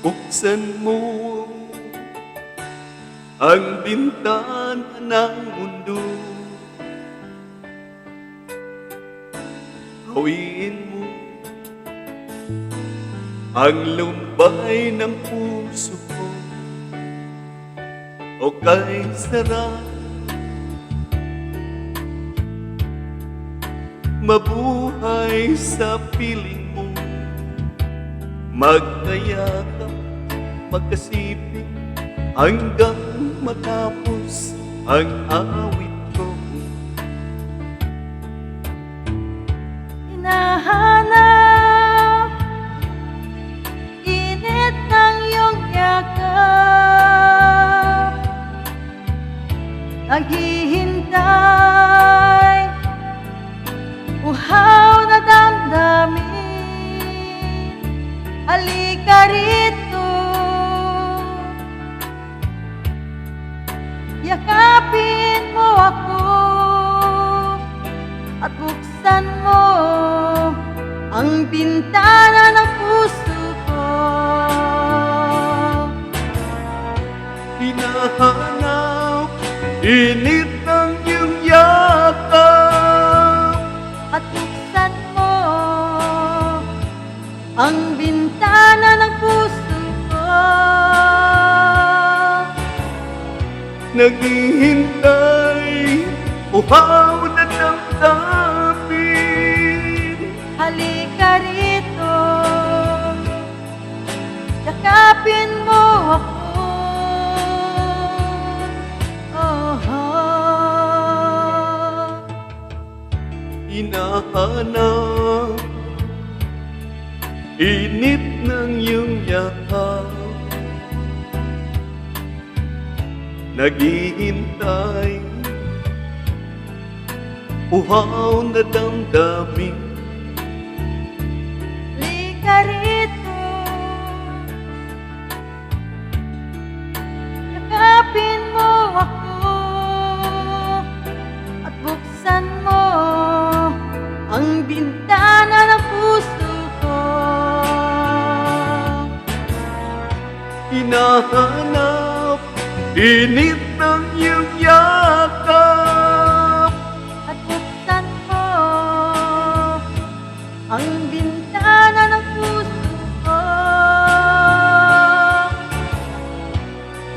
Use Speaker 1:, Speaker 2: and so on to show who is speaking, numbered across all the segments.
Speaker 1: Buksan mo ang bintana ng mundo. Hawiin mo ang lumbay ng puso ko. O kay sarap mabuhay sa piling mo. Magkayakap, magkasiping hanggang matapos ang awit ko.
Speaker 2: Hinahanap init ng iyong yakap, naghihintay uhaw na damdamin. Halika rito, yakapin mo ako at buksan mo ang bintana ng puso ko.
Speaker 1: Hinahanap init ng iyong yakap
Speaker 2: At buksan mo ang bintana ng puso ko.
Speaker 1: naghihintay, uhaw na damdamin.
Speaker 2: Halika rito, yakapin mo ako.
Speaker 1: Hinahanap init ng iyong yakap, naghihintay, uhaw na damdamin.
Speaker 2: Halika rito, yakapin mo ako at buksan mo ang bintana ng puso ko.
Speaker 1: Hinahanap init ng iyong yakap,
Speaker 2: At buksan mo ang bintana ng puso ko.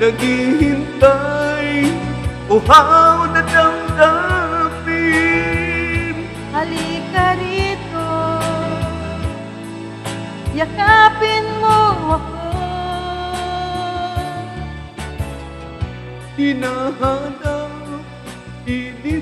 Speaker 1: naghihintay, uhaw na damdamin.
Speaker 2: Halika rito, yakapin mo ako.
Speaker 1: Hinahanap init